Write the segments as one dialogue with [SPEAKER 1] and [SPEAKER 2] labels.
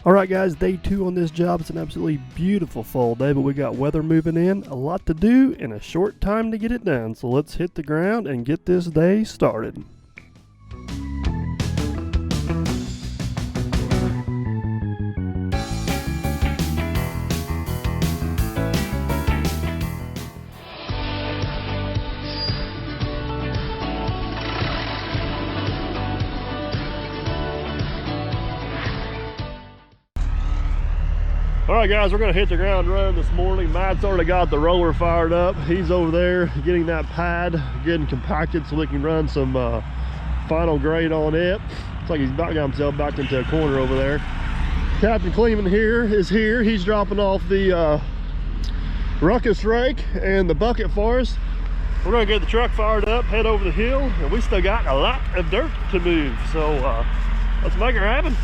[SPEAKER 1] Alright guys, day 2 on this job. It's an absolutely beautiful fall day, but we got weather moving in, a lot to do, and a short time to get it done. So let's hit the ground and get this day started. Alright guys, we're going to hit the ground running this morning. Matt's already got the roller fired up. He's over there getting that pad getting compacted so we can run some final grade on it. It's like he's about got himself backed into a corner over there. Captain Cleveland is here. He's dropping off the Ruckus rake and the bucket for us. We're going to get the truck fired up, head over the hill, and we still got a lot of dirt to move. So let's make it happen.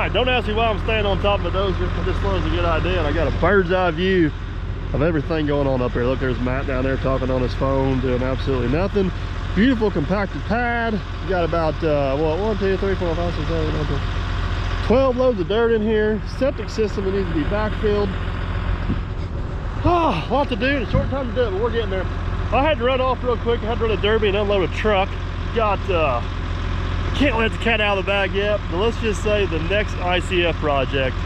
[SPEAKER 1] right, don't ask me why I'm standing on top of the dozer. I just thought it was a good idea, and I got a bird's eye view of everything going on up here. Look, there's Matt down there talking on his phone, doing absolutely nothing. Beautiful compacted pad. You got about, what, 1, 2, 3, 4, 5, 6, 7, 8, 9, 10, 12 loads of dirt in here. Septic system that needs to be backfilled. Ah, a lot to do in a short time to do it, but we're getting there. I had to run off real quick. I had to run a derby and unload a truck. Got, can't let the cat out of the bag yet, but let's just say the next ICF project,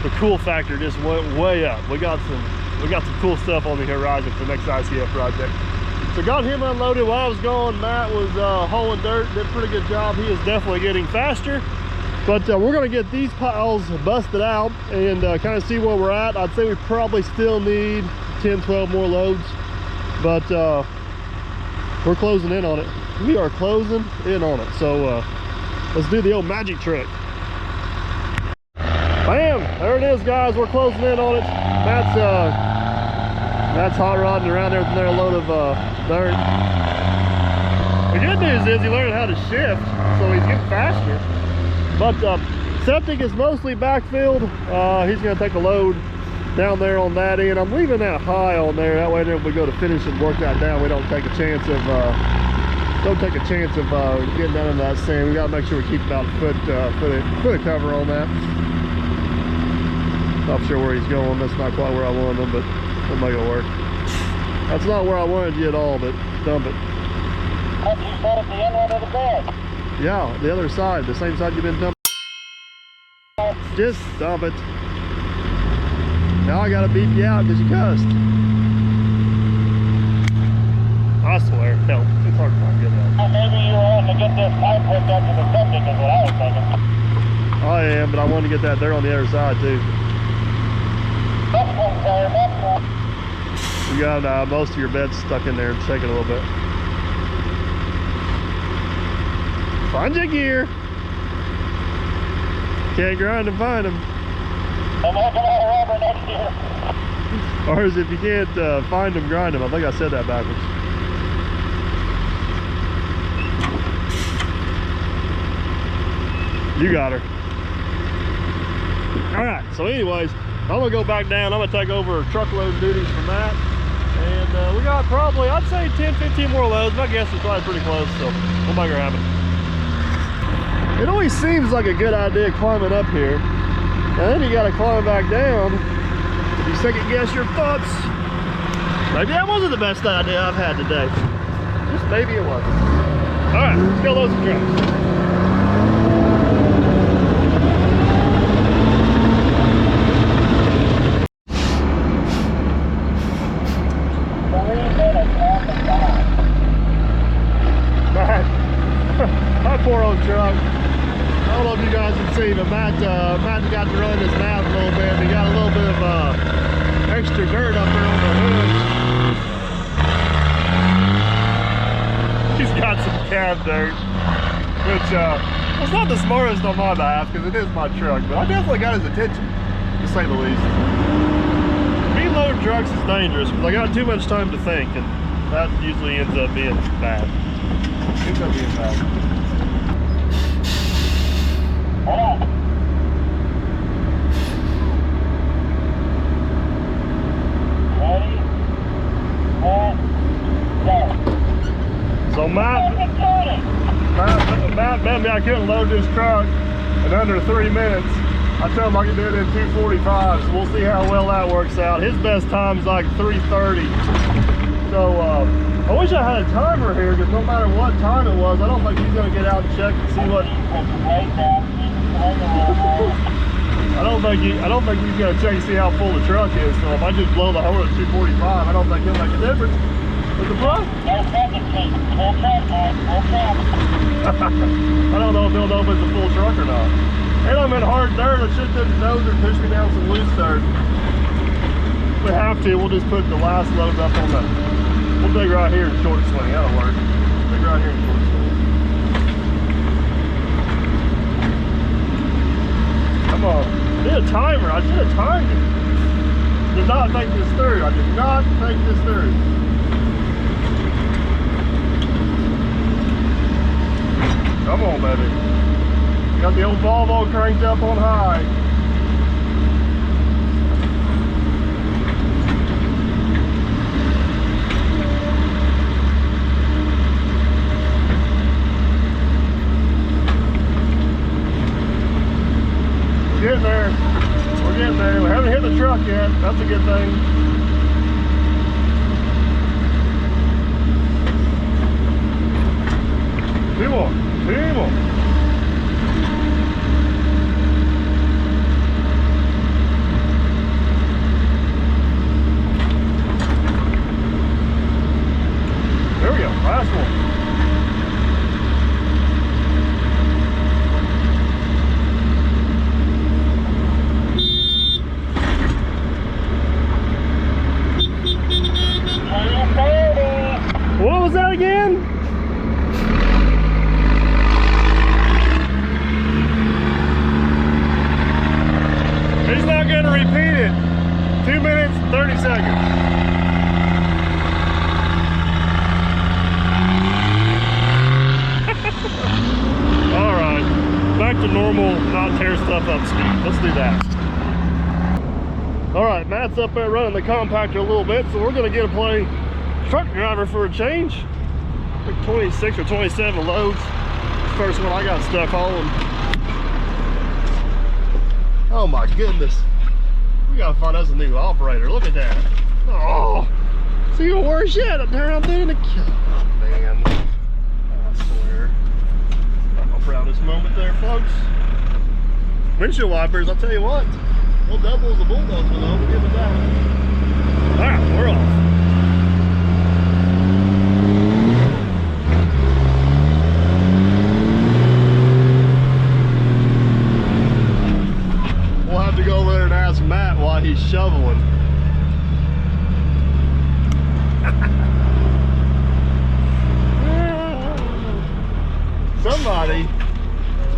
[SPEAKER 1] the cool factor just went way up. We got some cool stuff on the horizon for the next ICF project. So got him unloaded while I was gone. Matt was hauling dirt, did a pretty good job. He is definitely getting faster. But we're gonna get these piles busted out and kind of see where we're at. I'd say we probably still need 10, 12 more loads, but we're closing in on it. We are closing in on it. So let's do the old magic trick. Bam, there it is, guys. We're closing in on it. Matt's hot rodding around there with another load of dirt. The good news is he learned how to shift, so he's getting faster. But septic is mostly backfilled. He's gonna take a load down there on that end. I'm leaving that high on there. That way when we go to finish and work that down, we don't take a chance of getting down into that sand. We gotta make sure we keep about a foot of cover on that. Not sure where he's going. That's not quite where I wanted him, but we'll make it work. That's not where I wanted you at all, but dump it.
[SPEAKER 2] What you said at the end of the bed?
[SPEAKER 1] Yeah, the other side, the same side you've been dumping. Just dump it. Now I gotta beep you out because you cussed. I swear, help. It's hard to find good help.
[SPEAKER 2] Maybe you were wanting to get this pipe hooked up to the septic is what I was thinking.
[SPEAKER 1] I am, but I wanted to get that dirt on the other side too.
[SPEAKER 2] That's one, sir. That's one.
[SPEAKER 1] You got most of your beds stuck in there and shaking a little bit. Find your gear. Can't grind and find them.
[SPEAKER 2] I'm looking at rubber next year.
[SPEAKER 1] Or as if you can't find them, grind them. I think I said that backwards. You got her. All right, so anyways, I'm gonna go back down. I'm gonna take over truckload duties from that. And we got probably, I'd say 10, 15 more loads. My guess is probably pretty close, so we'll make her happen. It always seems like a good idea climbing up here. And then you gotta climb back down. If you second guess your thoughts, maybe that wasn't the best idea I've had today. Just maybe it wasn't. All right, let's go load some trucks. My poor old truck. I don't know if you guys can see, but Matt got to run his mouth a little bit. He got a little bit of extra dirt up there on the hood. He's got some cab dirt, which was not the smartest on my behalf because it is my truck, but I definitely got his attention, to say the least. Me loading trucks is dangerous because I got too much time to think, and that usually ends up being bad. Ends up being bad. So Matt bet me I couldn't load this truck in under 3 minutes. I told him I could do it in 2:45, so we'll see how well that works out. His best time's like 3:30. So I wish I had a timer here, because no matter what time it was, I don't think he's gonna get out and check and see what. I don't think he's gonna check and see how full the truck is. So if I just blow the horn at 2:45, I don't think he'll make a difference. With the front? I don't know if he'll know if it's a full truck or not. And I'm in hard dirt. I should have the dozer push me down some loose dirt. If we have to, we'll just put the last load up on the. We'll dig right here in short swing. That'll work. Dig right here in short swing. Come on. I did a timer. I should have timed it. Did not think this through. I did not think this through. Come on, baby. Got the old Volvo cranked up on high. We're getting there. We're getting there. We haven't hit the truck yet. That's a good thing. Two more. Two more. There we go. Last one. What was that again? He's not going to repeat it. 2 minutes, 30 seconds. All right, back to normal, not tear stuff up speed. Let's do that. All right, Matt's up there running the compactor a little bit, so we're going to get to play truck driver for a change. I think 26 or 27 loads. First one I got stuck on. Oh my goodness. We gotta find us a new operator. Look at that. Oh, it's even worse yet. I turn around in the oh, man. I swear. Not my proudest moment there, folks. Windshield wipers, I'll tell you what. We'll double as a bulldozer though. We'll give it that. Alright, we're off. Go over there and ask Matt why he's shoveling. Somebody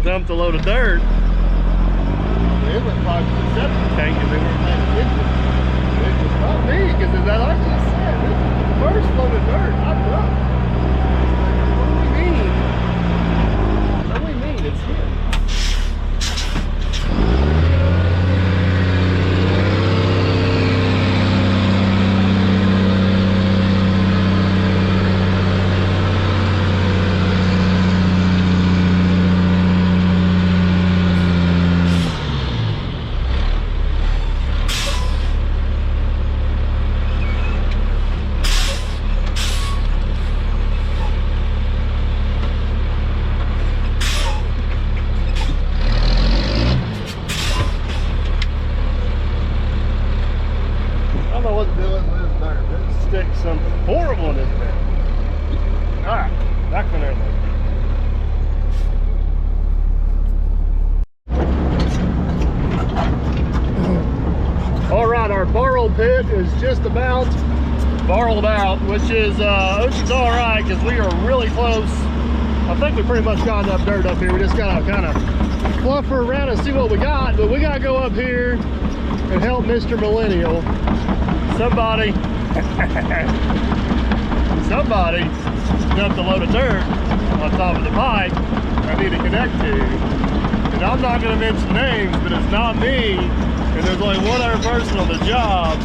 [SPEAKER 1] dumped a load of dirt on the inlet pipe to the septic tank and they weren't paying attention. It was not me, because as I just said, this is the first load of dirt I dumped. What do we mean? What do we mean? It's him. Something horrible in this bed. Alright, back on there. Alright, our borrow pit is just about borrowed out, which is alright because we are really close. I think we pretty much got enough dirt up here. We just gotta kind of fluff her around and see what we got, but we gotta go up here and help Mr. Millennial. Somebody dumped a load of dirt on top of the pipe I need to connect to. And I'm not going to mention names, but it's not me. And there's only one other person on the job.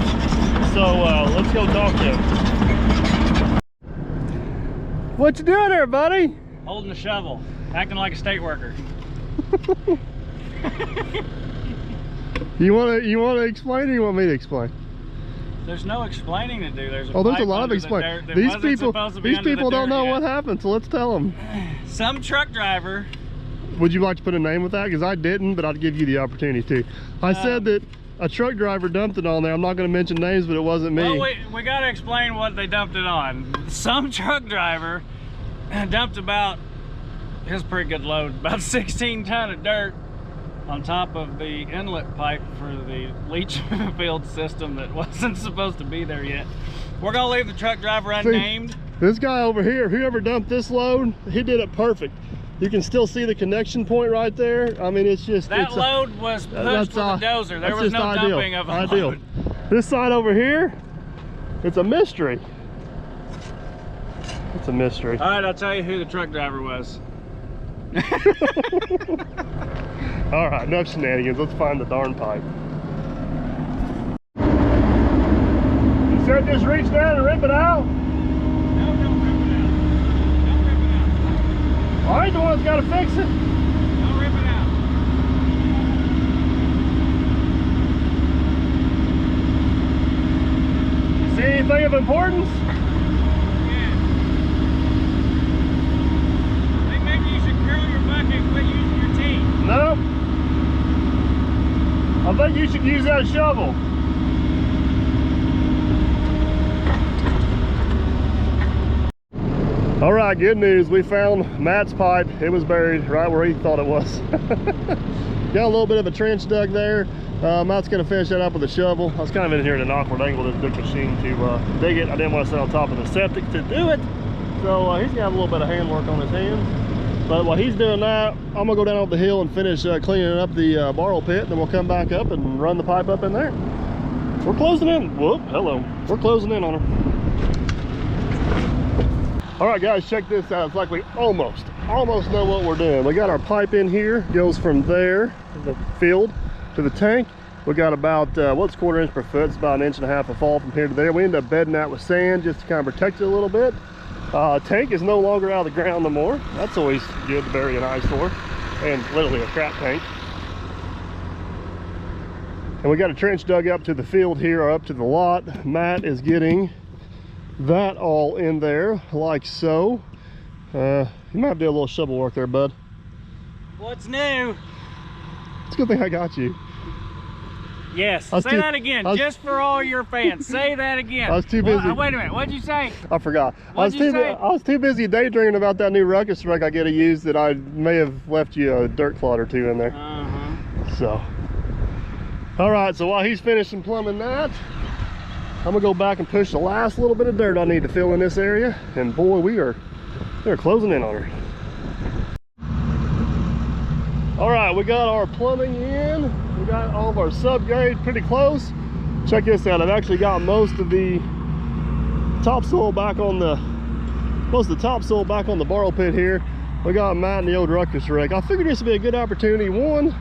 [SPEAKER 1] So let's go talk to him. What you doing there, buddy?
[SPEAKER 3] Holding a shovel, acting like a state worker.
[SPEAKER 1] You want to explain, or you want me to explain?
[SPEAKER 3] There's no explaining to do. There's a
[SPEAKER 1] lot of explaining. These people don't know what happened, so let's tell them.
[SPEAKER 3] Some truck driver.
[SPEAKER 1] Would you like to put a name with that? Because I didn't, but I'd give you the opportunity to. I said that a truck driver dumped it on there. I'm not going to mention names, but it wasn't me.
[SPEAKER 3] Well, we got to explain what they dumped it on. Some truck driver dumped about, here's a pretty good load, about 16 ton of dirt on top of the inlet pipe for the leach field system that wasn't supposed to be there yet. We're gonna leave the truck driver unnamed.
[SPEAKER 1] See, this guy over here, whoever dumped this load, he did it perfect. You can still see the connection point right there. I mean, it's just
[SPEAKER 3] that load was pushed with a dozer. There was no dumping of a load.
[SPEAKER 1] This side over here, it's a mystery. It's a mystery.
[SPEAKER 3] All right, I'll tell you who the truck driver was.
[SPEAKER 1] All right, enough shenanigans. Let's find the darn pipe. You said just reach down and rip it out?
[SPEAKER 3] No, don't rip it out. Don't rip it out.
[SPEAKER 1] I ain't the one that's got to fix it.
[SPEAKER 3] Don't rip it out.
[SPEAKER 1] You see anything of importance?
[SPEAKER 3] Yeah. I think maybe you should curl your bucket and quit using your teeth.
[SPEAKER 1] No. I think you should use that shovel. All right, good news. We found Matt's pipe. It was buried right where he thought it was. Got a little bit of a trench dug there. Matt's gonna finish that up with a shovel. I was kind of in here at an awkward angle, this big machine to dig it. I didn't want to sit on top of the septic to do it. So he's got a little bit of handwork on his hands. But while he's doing that, I'm gonna go down off the hill and finish cleaning up the borrow pit. Then we'll come back up and run the pipe up in there. We're closing in. Whoop, hello. We're closing in on her. All right, guys, check this out. It's like we almost know what we're doing. We got our pipe in here, goes from there, the field, to the tank. We got about, what's 1/4 inch per foot? It's about 1.5 inches of fall from here to there. We end up bedding that with sand just to kind of protect it a little bit. Tank is no longer out of the ground no more. That's always good to bury an eyesore, and literally a crap tank. And we got a trench dug up to the field here, or up to the lot. Matt is getting that all in there like so. You might have to do a little shovel work there, bud.
[SPEAKER 3] What's new?
[SPEAKER 1] It's a good thing I got you.
[SPEAKER 3] Yes, say that again, just for all your fans. Say that again.
[SPEAKER 1] I was too busy.
[SPEAKER 3] Wait a minute, what'd you say?
[SPEAKER 1] I forgot. I
[SPEAKER 3] What'd you say?
[SPEAKER 1] was too busy daydreaming about that new Ruckus rake I get to use that I may have left you a dirt clod or two in there. So, all right, so while he's finishing plumbing that, I'm gonna go back and push the last little bit of dirt I need to fill in this area. And boy, we're closing in on her. All right, we got our plumbing in. We got all of our subgrade pretty close. Check this out. I've actually got most of the topsoil back on the borrow pit here. We got Matt and the old Ruckus rake. I figured this would be a good opportunity, one,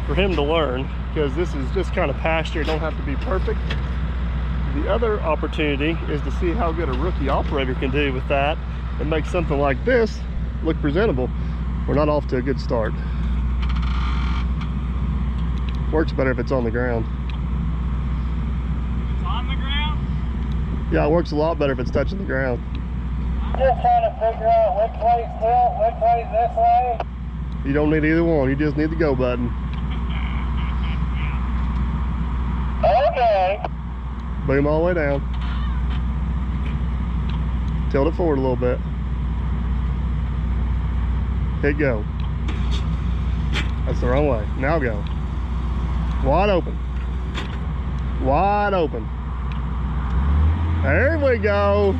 [SPEAKER 1] for him to learn, because this is just kind of pasture. It don't have to be perfect. The other opportunity is to see how good a rookie operator can do with that and make something like this look presentable. We're not off to a good start. Works better if it's on the ground.
[SPEAKER 3] It's on the ground?
[SPEAKER 1] Yeah, it works a lot better if it's touching the ground.
[SPEAKER 2] Just trying to figure out which way's tilt, which way's this way.
[SPEAKER 1] You don't need either one. You just need the go button.
[SPEAKER 2] Okay.
[SPEAKER 1] Boom all the way down. Tilt it forward a little bit. Hit go. That's the wrong way. Now go. Wide open. Wide open. There we go.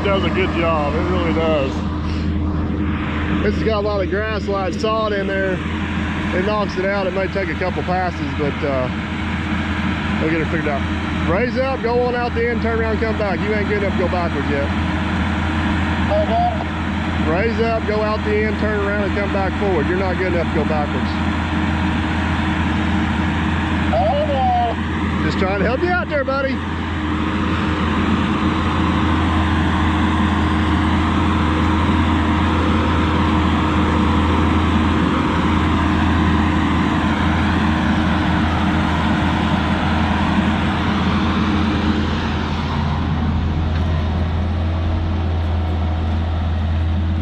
[SPEAKER 1] Does a good job. It really does. This has got a lot of grass, a lot of sod in there. It knocks it out. It may take a couple passes, but we'll get it figured out. Raise up, go on out the end, turn around, come back. You ain't good enough to go backwards yet. Raise up, go out the end, turn around, and come back forward. You're not good enough to go backwards. Just trying to help you out there, buddy.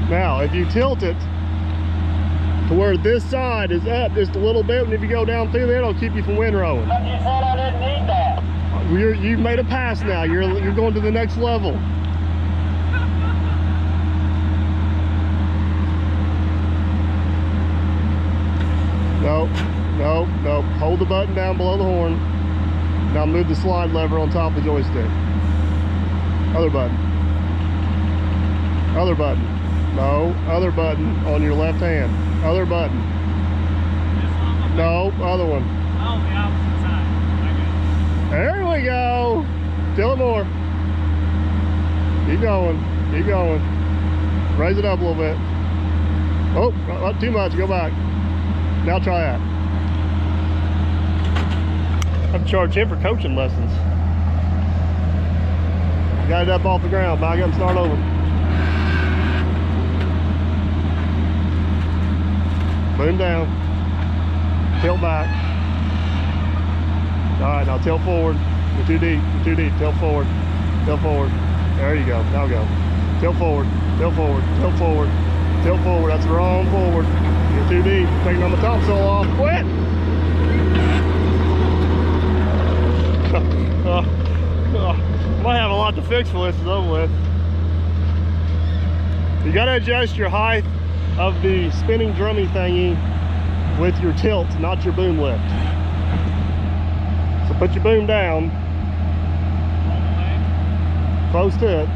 [SPEAKER 1] Now, if you tilt it to where this side is up just a little bit, and if you go down through there, it'll keep you from windrowing.
[SPEAKER 2] But you said I didn't need that.
[SPEAKER 1] You've made a pass now. You're going to the next level. Nope, nope, nope. Hold the button down below the horn. Now move the slide lever on top of the joystick. Other button. Other button. No, other button on your left hand. Other button.
[SPEAKER 3] This one?
[SPEAKER 1] No, other one.
[SPEAKER 3] Oh, the opposite side. I
[SPEAKER 1] There we go. Tell it more. Keep going. Keep going. Raise it up a little bit. Oh, not too much. Go back. Now try that. I've charged him for coaching lessons. Got it up off the ground. Back up and start over. Boom down. Tilt back. All right, now tilt forward. You're too deep. You're too deep. Tilt forward. Tilt forward. There you go. Now go. Tilt forward. Tilt forward. Tilt forward. Tilt forward. That's the wrong forward. You're too deep. Taking on the topsail off. Quit. Might have a lot to fix for this is over with. You got to adjust your height of the spinning drummy thingy with your tilt, not your boom lift. So put your boom down, close to it.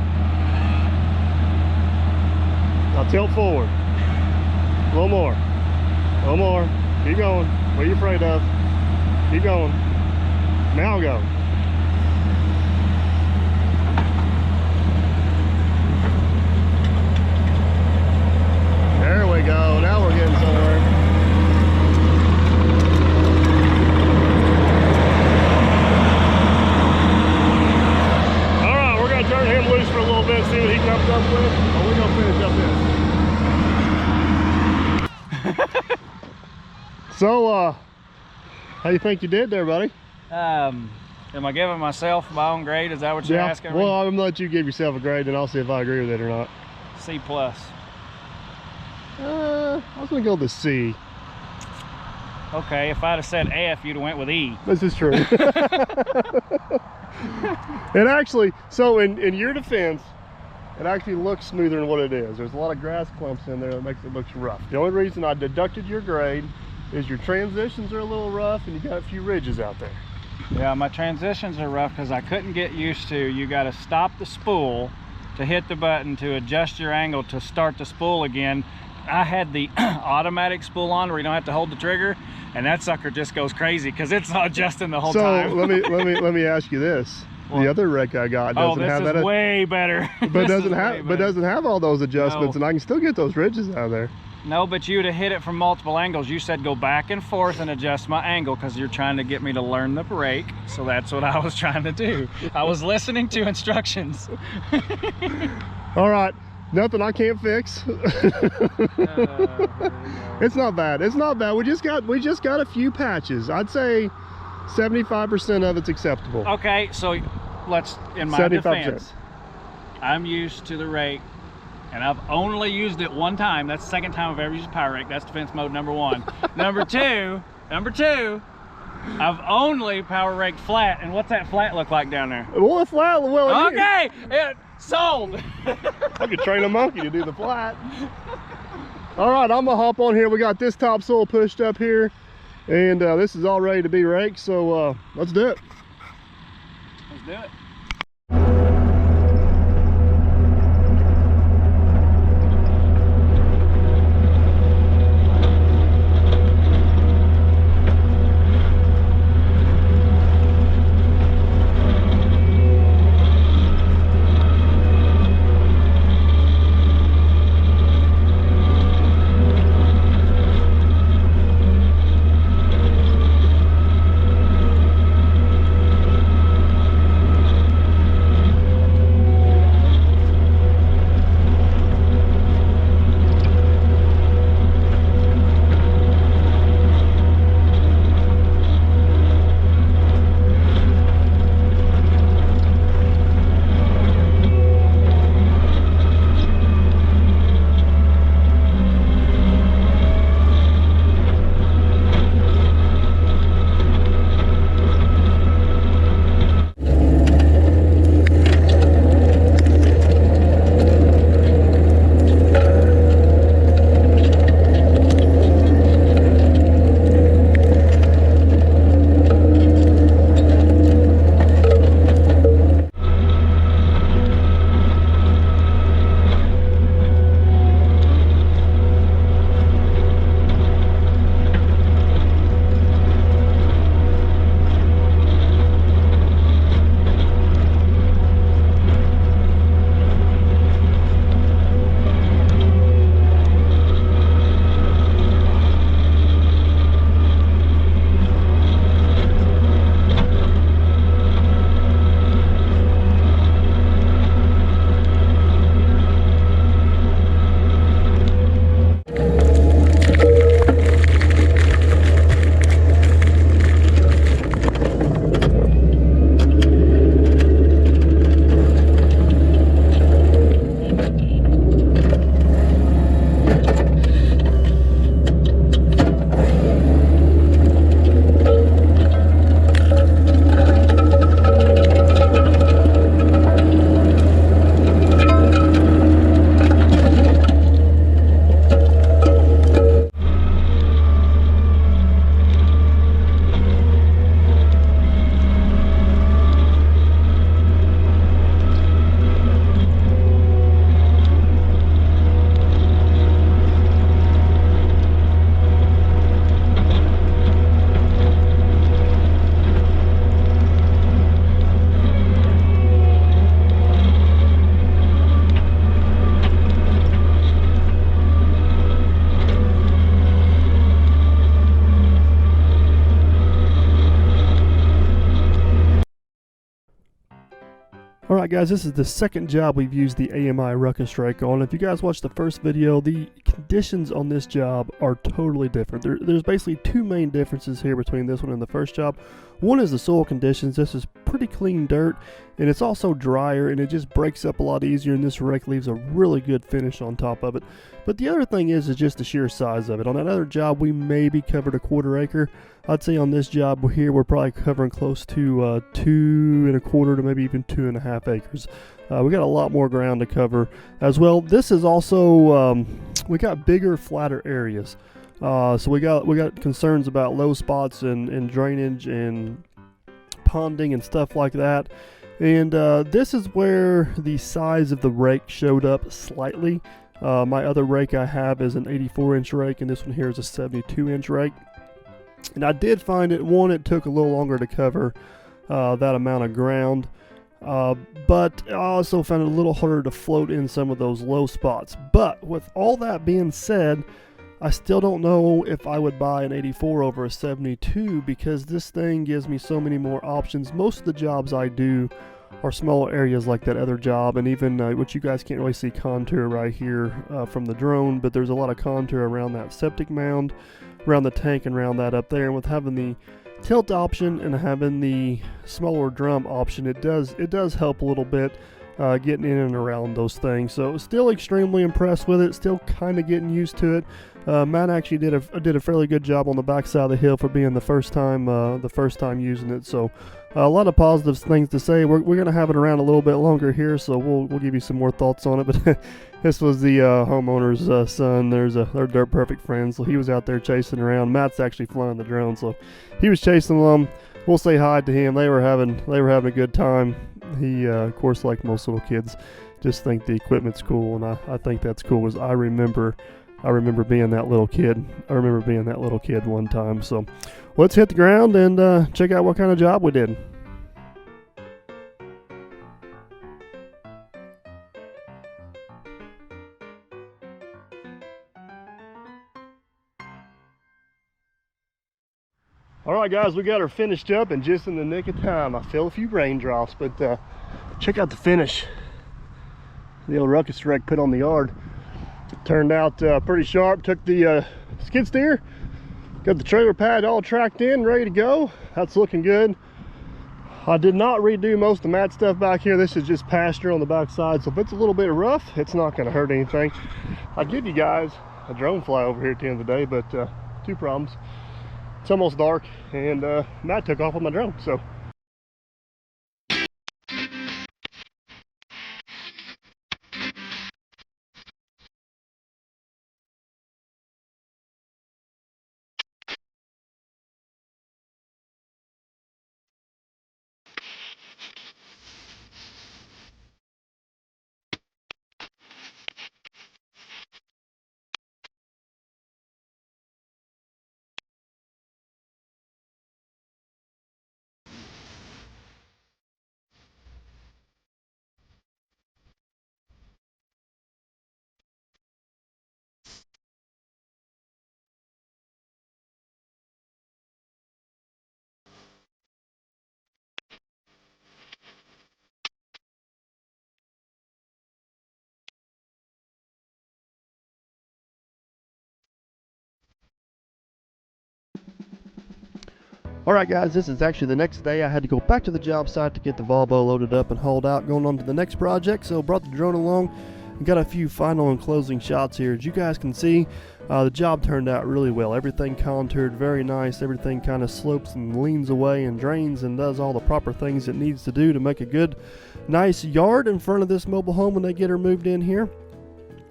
[SPEAKER 1] Now tilt forward. A little more. A little more. Keep going. What are you afraid of? Keep going. Now go. There we go. Now we're getting somewhere. All right, we're gonna turn him loose for a little bit, see what he comes up with. Oh, we're gonna finish up this. So, how you think you did there, buddy?
[SPEAKER 3] Am I giving myself my own grade? Is that what you're asking me?
[SPEAKER 1] Well, I'm gonna let you give yourself a grade, and I'll see if I agree with it or not.
[SPEAKER 3] C+.
[SPEAKER 1] I was gonna go with a C.
[SPEAKER 3] Okay, if I'd have said F, you'd have went with E.
[SPEAKER 1] This is true. It actually, so in your defense, it actually looks smoother than what it is. There's a lot of grass clumps in there that makes it look rough. The only reason I deducted your grade is your transitions are a little rough and you got a few ridges out there.
[SPEAKER 3] Yeah, my transitions are rough because I couldn't get used to, you got to stop the spool to hit the button to adjust your angle to start the spool again. I had the automatic spool on where you don't have to hold the trigger, and that sucker just goes crazy because it's not adjusting the whole time.
[SPEAKER 1] So let me ask you this.
[SPEAKER 3] What?
[SPEAKER 1] The other rake I got doesn't have that.
[SPEAKER 3] Oh, this is way better.
[SPEAKER 1] But doesn't have all those adjustments,
[SPEAKER 3] No.
[SPEAKER 1] and I can still get those ridges out of there.
[SPEAKER 3] No, but you'd have hit it from multiple angles. You said go back and forth and adjust my angle because you're trying to get me to learn the rake. So that's what I was trying to do. I was listening to instructions.
[SPEAKER 1] All right, nothing I can't fix. It's not bad. It's not bad. We just got a few patches. I'd say 75% of it's acceptable.
[SPEAKER 3] Okay, so let's, in my
[SPEAKER 1] 75%.
[SPEAKER 3] defense, I'm used to the rake, and I've only used it one time. That's the second time I've ever used a power rake. That's defense mode number one. Number two, I've only power raked flat. And what's that flat look like down there?
[SPEAKER 1] Well, the flat. Well,
[SPEAKER 3] Okay, sold.
[SPEAKER 1] I could train a monkey to do the flat. All right, I'm gonna hop on here. We got this topsoil pushed up here, and this is all ready to be raked. So let's do it.
[SPEAKER 3] Let's do it.
[SPEAKER 1] Alright guys, this is the second job we've used the AMI Ruckus rake on. If you guys watched the first video, the conditions on this job are totally different. There's basically two main differences here between this one and the first job. One is the soil conditions. This is pretty clean dirt, and it's also drier, and it just breaks up a lot easier, and this rake leaves a really good finish on top of it. But the other thing is just the sheer size of it. On that other job, we maybe covered a 1/4 acre. I'd say on this job here, we're probably covering close to 2 1/4 to maybe even 2.5 acres. We got a lot more ground to cover as well. This is also, we got bigger, flatter areas. So we got concerns about low spots and drainage and ponding and stuff like that. And this is where the size of the rake showed up slightly. My other rake I have is an 84-inch rake, and this one here is a 72-inch rake. And I did find it took a little longer to cover that amount of ground. But I also found it a little harder to float in some of those low spots. But with all that being said, I still don't know if I would buy an 84 over a 72, because this thing gives me so many more options. Most of the jobs I do are small areas like that other job, and even which you guys can't really see contour right here from the drone, but there's a lot of contour around that septic mound, around the tank, and around that up there. And with having the tilt option and having the smaller drum option, it does help a little bit getting in and around those things. So still extremely impressed with it, still kind of getting used to it. Matt actually did a fairly good job on the backside of the hill for being the first time using it. So a lot of positive things to say. We're gonna have it around a little bit longer here, so we'll give you some more thoughts on it. But this was the homeowner's son. They're dirt perfect friends, so he was out there chasing around. Matt's actually flying the drone, so he was chasing them. We'll say hi to him. They were having a good time. He of course, like most little kids, just think the equipment's cool, and I think that's cool. Because I remember being that little kid. I remember being that little kid one time. So let's hit the ground and check out what kind of job we did. Alright guys, we got her finished up, and just in the nick of time. I feel a few raindrops, but check out the finish the old Ruckus rake put on the yard. It turned out pretty sharp. Took the skid steer, got the trailer pad all tracked in, ready to go. That's looking good. I did not redo most of the mat stuff back here. This is just pasture on the back side, so if it's a little bit rough, it's not going to hurt anything. I'd give you guys a drone fly over here at the end of the day, but two problems. It's almost dark, and Matt took off with my drone, so. Alright guys, this is actually the next day. I had to go back to the job site to get the Volvo loaded up and hauled out, going on to the next project. So brought the drone along and got a few final and closing shots here. As you guys can see, the job turned out really well. Everything contoured very nice. Everything kind of slopes and leans away and drains and does all the proper things it needs to do to make a good, nice yard in front of this mobile home when they get her moved in here.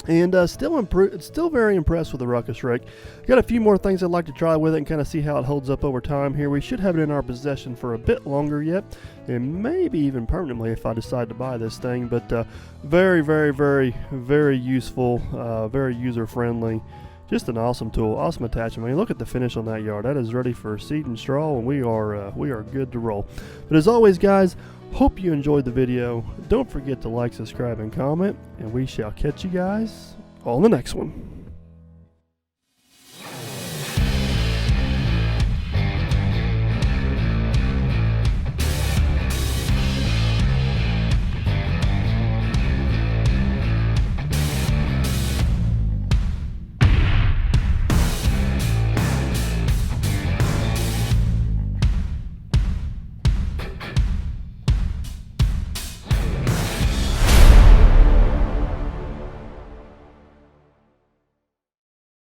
[SPEAKER 1] And still very impressed with the Ruckus rake. Got a few more things I'd like to try with it and kind of see how it holds up over time here. We should have it in our possession for a bit longer yet, and maybe even permanently if I decide to buy this thing. But very, very, very, very useful, very user-friendly. Just an awesome tool, awesome attachment. I mean, look at the finish on that yard. That is ready for seed and straw, and we are good to roll. But as always, guys, hope you enjoyed the video. Don't forget to like, subscribe, and comment, and we shall catch you guys on the next one.